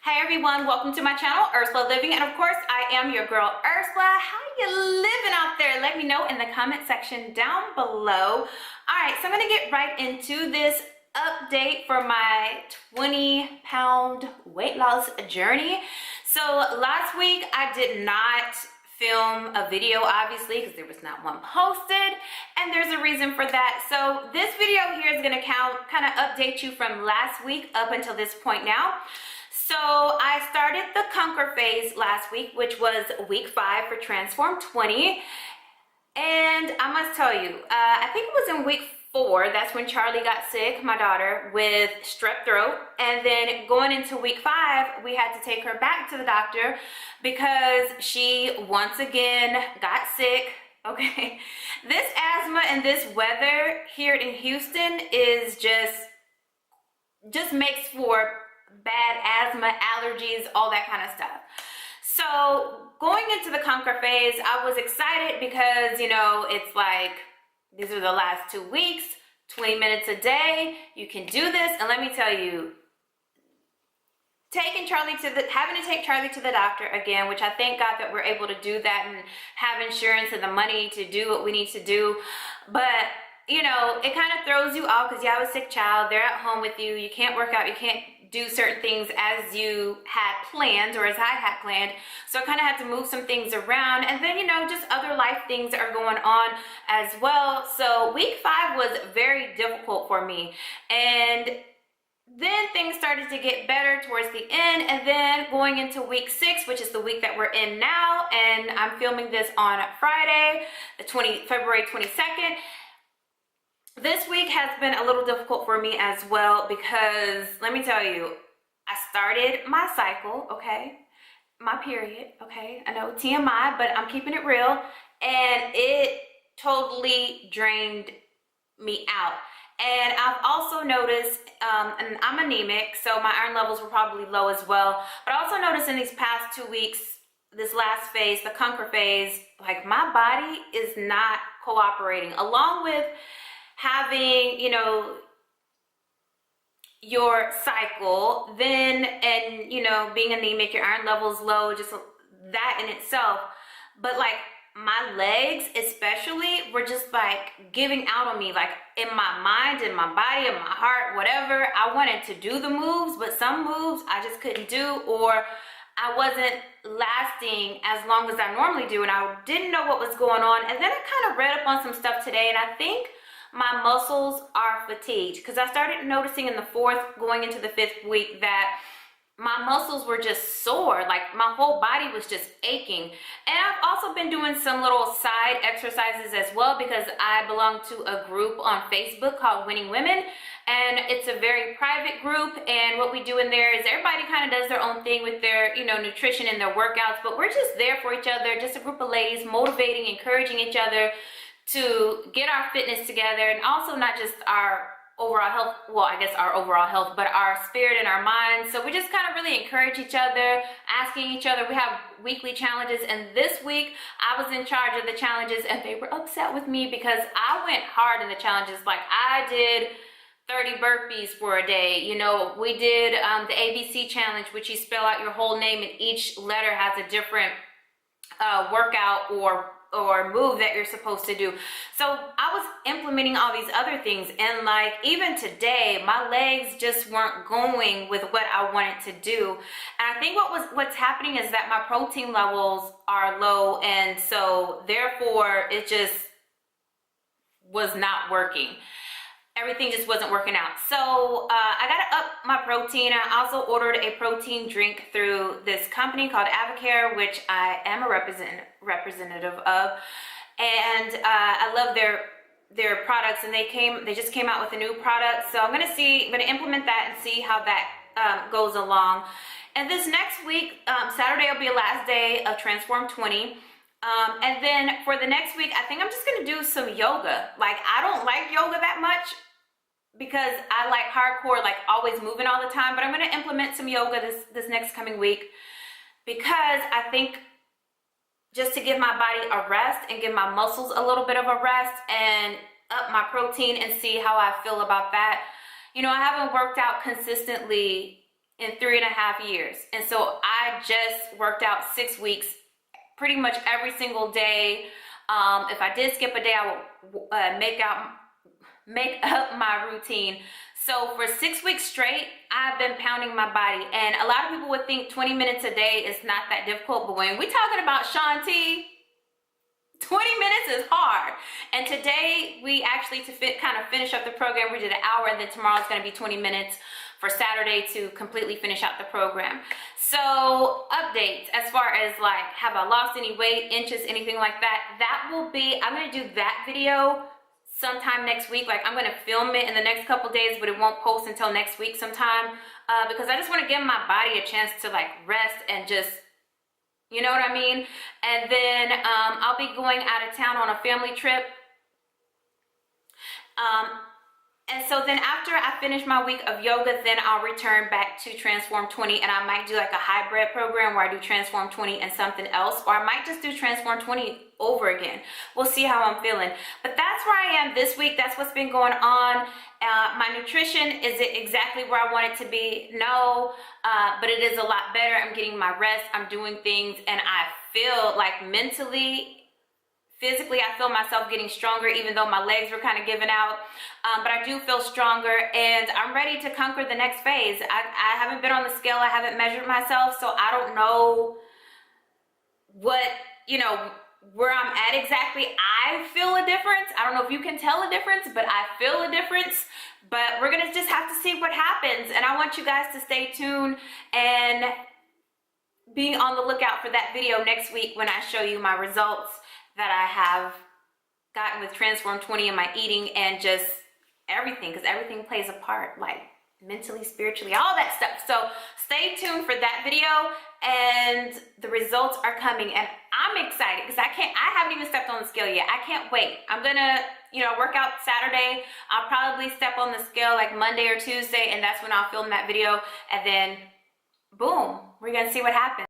Hi everyone, welcome to my channel, Ursula Living, and of course I am your girl Ursula. How you living out there? Let me know in the comment section down below. Alright, so I'm gonna get right into this update for my 20-pound weight loss journey. So last week I did not film a video, obviously, because there was not one posted, and there's a reason for that. So this video here is going to kind of update you from last week up until this point now. So I started the conquer phase last week, which was week 5 for Transform 20, and I must tell you, I think it was in week 4, that's when Charlie got sick, my daughter, with strep throat. And then going into week 5, we had to take her back to the doctor because she once again got sick. Okay, this asthma and this weather here in Houston is just makes for bad asthma, allergies, all that kind of stuff. So going into the conquer phase, I was excited because, you know, it's like, these are the last 2 weeks, 20 minutes a day, you can do this. And let me tell you, having to take Charlie to the doctor again, which I thank God that we're able to do that and have insurance and the money to do what we need to do. But, you know, it kind of throws you off because you have a sick child, they're at home with you, you can't work out, you can't do certain things as you had planned or as I had planned. So I kind of had to move some things around, and then, you know, just other life things are going on as well. So week 5 was very difficult for me, and then things started to get better towards the end. And then going into week 6, which is the week that we're in now, and I'm filming this on Friday, February 22nd. This week has been a little difficult for me as well because, let me tell you, I started my cycle, okay? My period, okay? I know TMI, but I'm keeping it real. And it totally drained me out. And I've also noticed, and I'm anemic, so my iron levels were probably low as well. But I also noticed in these past 2 weeks, this last phase, the conquer phase, like my body is not cooperating. Along with having, you know, your cycle, then, and, you know, being anemic, your iron levels low, just that in itself. But like my legs especially were just like giving out on me, like in my mind, in my body, in my heart, whatever. I wanted to do the moves, but some moves I just couldn't do, or I wasn't lasting as long as I normally do, and I didn't know what was going on. And then I kind of read up on some stuff today, and I think my muscles are fatigued, because I started noticing in the 4th going into the 5th week that my muscles were just sore, like my whole body was just aching. And I've also been doing some little side exercises as well, because I belong to a group on Facebook called Winning Women, and it's a very private group. And what we do in there is everybody kind of does their own thing with their, you know, nutrition and their workouts, but we're just there for each other, just a group of ladies motivating, encouraging each other to get our fitness together, and also not just our overall health, well, I guess our overall health, but our spirit and our minds. So we just kind of really encourage each other, asking each other. We have weekly challenges, and this week I was in charge of the challenges, and they were upset with me because I went hard in the challenges. Like I did 30 burpees for a day. You know, we did the ABC challenge, which you spell out your whole name, and each letter has a different workout or move that you're supposed to do. So I was implementing all these other things, and like even today my legs just weren't going with what I wanted to do. And I think what's happening is that my protein levels are low, and so therefore it just was not working. Everything just wasn't working out. So I gotta up my protein. I also ordered a protein drink through this company called Avocare, which I am a representative of, and I love their products. And they just came out with a new product, so I'm gonna implement that and see how that goes along. And this next week, Saturday will be a last day of Transform 20. And then for the next week, I think I'm just gonna do some yoga. Like I don't like yoga that much because I like hardcore, like always moving all the time, but I'm gonna implement some yoga this next coming week, because I think just to give my body a rest and give my muscles a little bit of a rest and up my protein and see how I feel about that. You know, I haven't worked out consistently in 3.5 years. And so I just worked out 6 weeks, pretty much every single day. If I did skip a day, I would make up my routine. So for 6 weeks straight, I've been pounding my body. And a lot of people would think 20 minutes a day is not that difficult, but when we're talking about SHAUN T, 20 minutes is hard. And today we actually, kind of finish up the program, we did an hour, and then tomorrow's gonna be 20 minutes for Saturday to completely finish out the program. So updates as far as like, have I lost any weight, inches, anything like that, that will be, I'm gonna do that video sometime next week. Like, I'm gonna film it in the next couple days, but it won't post until next week sometime, because I just want to give my body a chance to like rest and just, you know what I mean? And then I'll be going out of town on a family trip. And so then after I finish my week of yoga, then I'll return back to Transform 20, and I might do like a hybrid program where I do Transform 20 and something else, or I might just do Transform 20 over again. We'll see how I'm feeling. But that's where I am this week. That's what's been going on. My nutrition, is it exactly where I want it to be? No, but it is a lot better. I'm getting my rest. I'm doing things, and I feel like mentally, physically, I feel myself getting stronger, even though my legs were kind of giving out. But I do feel stronger, and I'm ready to conquer the next phase. I haven't been on the scale. I haven't measured myself, so I don't know what, you know, where I'm at exactly. I feel a difference. I don't know if you can tell a difference, but I feel a difference. But we're going to just have to see what happens. And I want you guys to stay tuned and be on the lookout for that video next week when I show you my results that I have gotten with Transform 20 and my eating and just everything, because everything plays a part, like mentally, spiritually, all that stuff. So stay tuned for that video, and the results are coming, and I'm excited because I haven't even stepped on the scale yet. I can't wait. I'm gonna, you know, work out Saturday. I'll probably step on the scale like Monday or Tuesday, and that's when I'll film that video, and then boom, we're gonna see what happens.